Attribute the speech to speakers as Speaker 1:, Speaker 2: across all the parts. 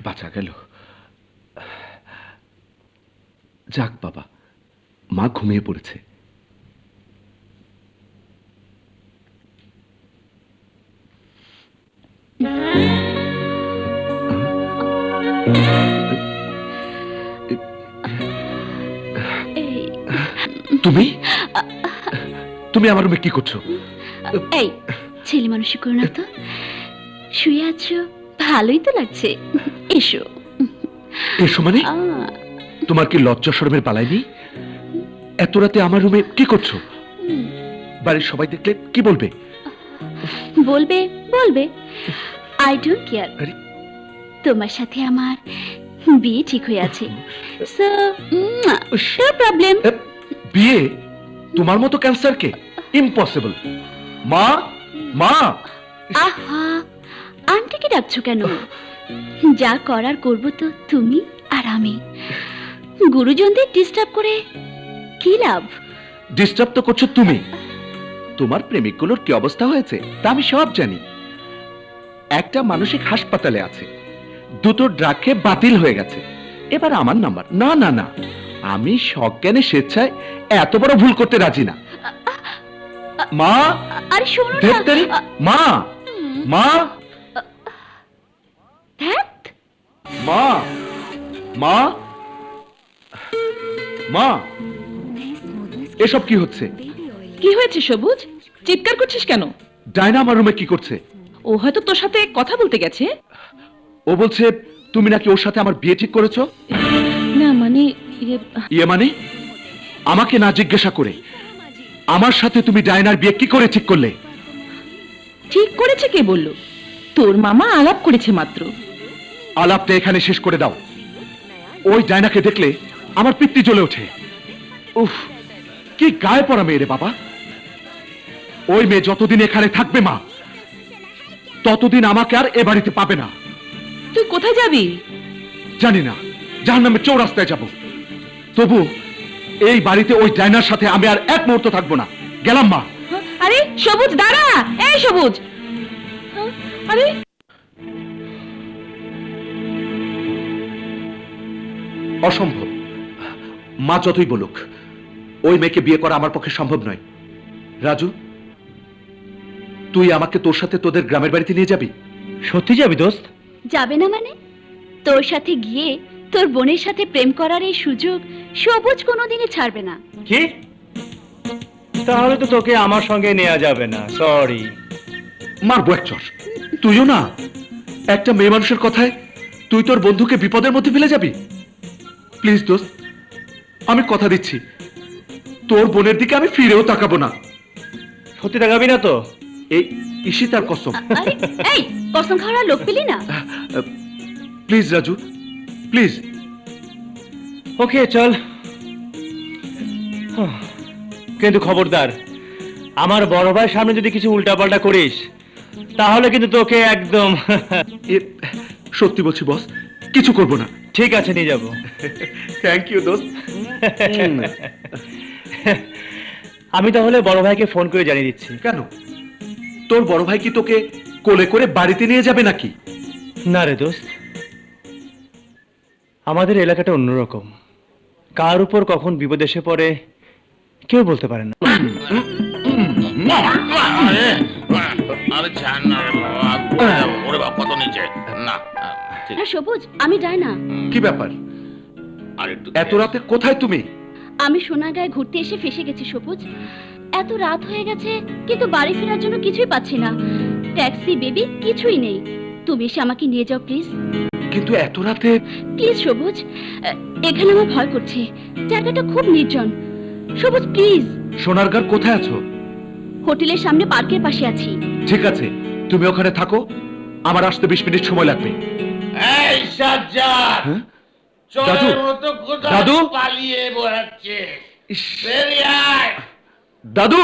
Speaker 1: বাঁচা গেল। যাক বাবা, মা ঘুমিয়ে পড়েছে। তুমি তুমি আমার রুমে কি করছো?
Speaker 2: এই ছেলে মানুষই করো না তো, শুয়ে আছো, ভালোই তো লাগছে। এসো।
Speaker 1: এসো মানে? তোমার কি লজ্জা শরমের পালাই নেই? এত রাতে আমার রুমে কি করছো? বাড়ির সবাই দেখলে কি বলবে?
Speaker 2: বলবে বলবে, আই ডোন্ট কেয়ার। তোমার সাথে আমার বিয়ে ঠিক হয়ে আছে, সো নো প্রবলেম।
Speaker 1: বিয়ে? তোমার মতো ক্যান্সারকে? ইম্পসিবল। মা, মা!
Speaker 2: আহা, আন্টিকে ডাকছো কেন? যা করার করবো তো তুমি আর আমি। গুরুজনদের ডিস্টার্ব করে কি লাভ?
Speaker 1: ডিস্টার্ব তো করছো তুমি। তোমার প্রেমিকগুলোর কি অবস্থা হয়েছে তা আমি সব জানি। একটা মানসিক হাসপাতালে আছে, দুটো ড্রাগ খেয়ে বাতিল হয়ে গেছে। এবার আমার নাম্বার। না না না, আমি সজ্ঞানে স্বেচ্ছায় এত বড় ভুল করতে রাজি না। মা,
Speaker 2: আরে শোনো
Speaker 1: না। মা, মা, মা, মা, মা, এসব কি হচ্ছে?
Speaker 3: কি হয়েছে সবুজ, চিৎকার করছিস কেন?
Speaker 1: ডায়না আমার রুমে কি করছে?
Speaker 3: ও হয়তো তোর সাথে কথা বলতে গেছে।
Speaker 1: ও বলছে তুমি নাকি ওর সাথে আমার বিয়ে ঠিক করেছো।
Speaker 3: না মানে
Speaker 1: ইয়ে মানে? আমাকে না জিজ্ঞাসা করে আমার সাথে তুমি ডায়নার বিয়ে কি করে ঠিক করলে?
Speaker 3: ঠিক করেছে কে বলল? তোর মামা আলাপ করেছে মাত্র।
Speaker 1: আলাপটা এখানে শেষ করে দাও। ওই ডায়নাকে দেখলে আমার পিত্তি জ্বলে ওঠে। উফ, কি গায়ে পড়া মেয়ে রে বাবা। ওই মেয়ে যতদিন এখানে থাকবে মা, ততদিন আমাকে আর এ বাড়িতে পাবে না।
Speaker 3: তুই কোথায় যাবি?
Speaker 1: জানি না, জাহান্নামের চৌরাস্তায় যাব। তবু এই বাড়িতে ওই ডায়নার সাথে আমি আর এক মুহূর্ত থাকবো না। গেলাম মা।
Speaker 3: আরে সবুজ দাঁড়া, এই সবুজ। আরে
Speaker 1: অসম্ভব। মা যতই বলুক, ওই মেয়েকে বিয়ে করা আমার পক্ষে সম্ভব নয়। রাজু, তুই আমাকে তোর সাথে তোদের গ্রামের বাড়িতে নিয়ে যাবি?
Speaker 4: সত্যি যাবি দোস্ত?
Speaker 2: যাবে না মানে? তোর সাথে গিয়ে তোর বোনের সাথে প্রেম করার এই সুযোগ সবুজ কোনোদিনই ছাড়বে না।
Speaker 4: কি? তাহলে তো তোকে আমার সঙ্গে নেওয়া যাবে না, সরি।
Speaker 1: মারবো এক চর। তুইও না, একটা মেয়ে মানুষের কথায় তুই তোর বন্ধুকে বিপদের মধ্যে ফেলে যাবি? প্লিজ দোস্ত, আমি কথা দিচ্ছি, তোর বোনের দিকে আমি ফিরেও তাকাবো না।
Speaker 4: সত্যি তাকাবি না তো?
Speaker 1: এই ঈশিতার কসম।
Speaker 2: আরে এই কসম খাওয়ার লোক পেলি না?
Speaker 1: Please Raju, please.
Speaker 4: ওকে চল, কিন্তু খবরদার আমার বড় ভাইয়ের সামনে যদি কিছু উল্টাপাল্টা করিস তাহলে কিন্তু তোকে একদম
Speaker 1: সত্যি বলছি বস, কিছু করব না।
Speaker 4: ঠিক আছে, নিয়ে যাবো।
Speaker 1: থ্যাংক ইউ দোস্ত।
Speaker 4: আমি তাহলে বড় ভাইকে ফোন করে জানিয়ে দিচ্ছি।
Speaker 1: কেন? তোর বড় ভাই কি তোকে কোলে করে বাড়িতে নিয়ে যাবে নাকি?
Speaker 4: না রে দোস্ত, আমাদের এলাকাটা অন্যরকম। কার উপর কখন বিপদ এসে পড়ে কেউ বলতে পারে না।
Speaker 2: সবুজ, আমি যাই না।
Speaker 1: কি ব্যাপার? এত রাতে কোথায় তুমি?
Speaker 2: আমি সোনারগাঁয়ে ঘুরতে এসে ফেসে গেছি সবুজ। এত রাত হয়ে গেছে কিন্তু বাড়ি ফেরার জন্য কিছুই পাচ্ছি না। ট্যাক্সি, বেবি কিছুই নেই। তুমি এসে আমাকে নিয়ে যাও প্লিজ।
Speaker 1: কিন্তু এত রাতে?
Speaker 2: প্লিজ সবুজ, এখানে আমার ভয় করছে। জায়গাটা খুব নির্জন। সবুজ প্লিজ।
Speaker 1: সোনারগাঁর কোথায় আছো?
Speaker 2: হোটেলের সামনে পার্কের পাশে আছি।
Speaker 1: ঠিক আছে, তুমি ওখানে থাকো, আমার আসতে 20 মিনিট সময় লাগবে।
Speaker 5: এই সাজ্জাদ,
Speaker 1: দাদু, দাদু
Speaker 5: পালিয়ে বেড়াচ্ছে।
Speaker 1: দাদু,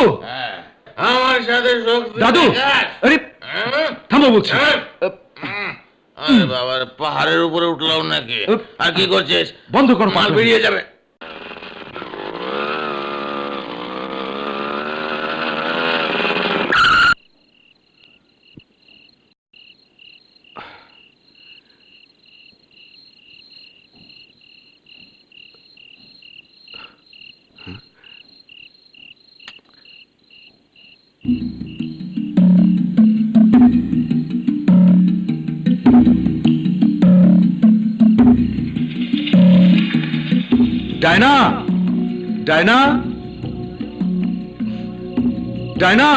Speaker 5: আমার সাথে
Speaker 1: দাদু, আরে থামো বলছি।
Speaker 5: বাবা, পাহাড়ের উপরে উঠলাম নাকি? আর কি করছিস?
Speaker 1: বন্ধ করো,
Speaker 5: মাল বেরিয়ে যাবে।
Speaker 1: Diana, Diana, Diana.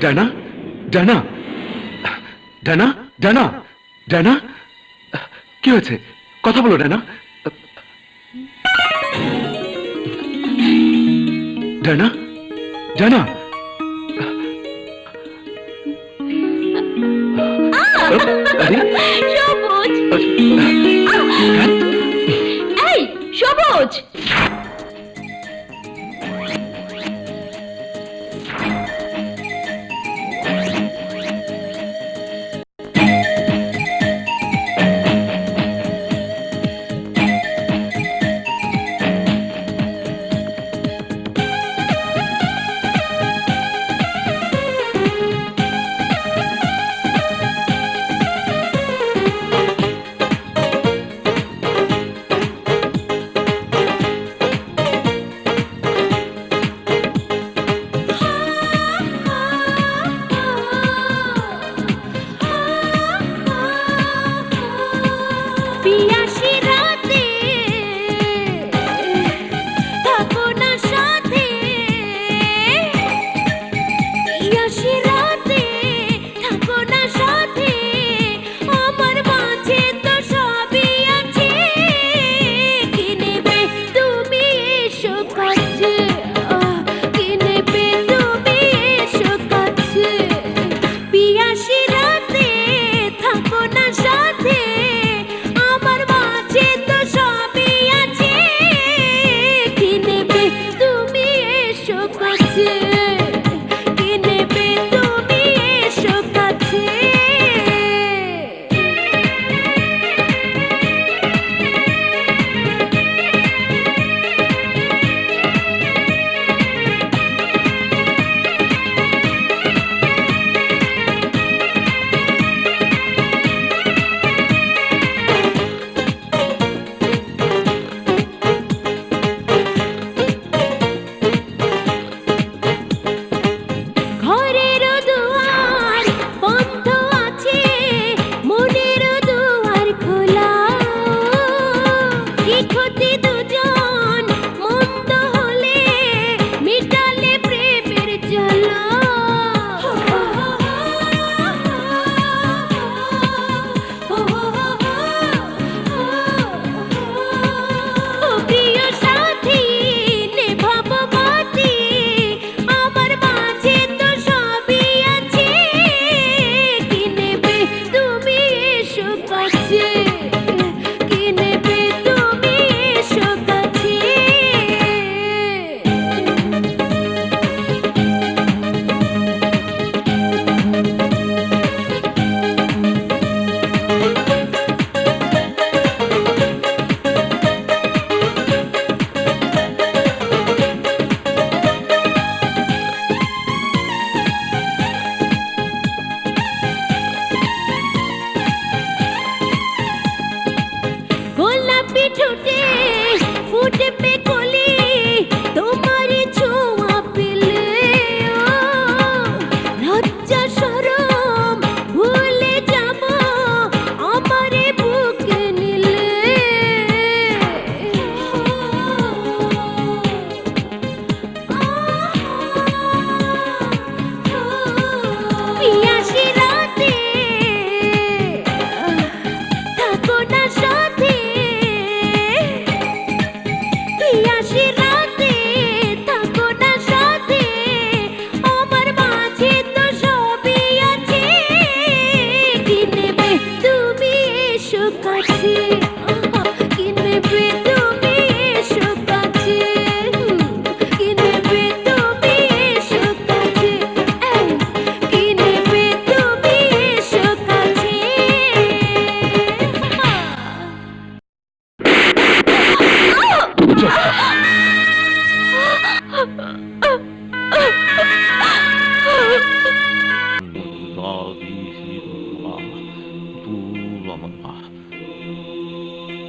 Speaker 1: Diana, Diana, Diana, Diana, Diana, কি হয়েছে? কথা বলো ডায়না। ডায়না, ডায়না, আরে,
Speaker 2: সবুজ, এই সবুজ,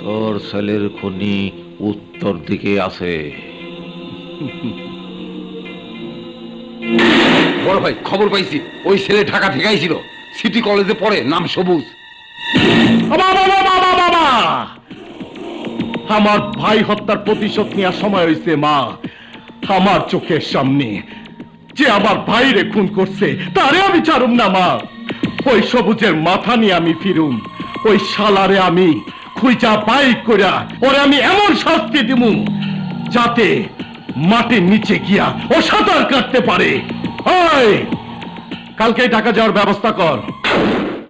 Speaker 6: তোর ছেলের খুনি উত্তর দিকে আছে।
Speaker 7: বড় ভাই খবর পাইছি, ওই ছেলে ঢাকা থেকে আইছিল, সিটি কলেজে পড়ে, নাম সবুজ।
Speaker 8: আমার ভাই হত্যার প্রতিশোধ নেওয়ার সময় হয়েছে মা। আমার চোখের সামনে যে আমার ভাইরে খুন করছে তারে আমি ছাড়ুম না মা। ওই সবুজের মাথা নিয়ে আমি ফিরুম, ওই শালারে আমি খুঁজা বাইক কইরা ওরে আমি এমন শাস্তি দিমু যাতে মাটির নিচে গিয়া ও সাঁতার কাটতে পারে। ওই কালকে ঢাকা যাওয়ার ব্যবস্থা কর।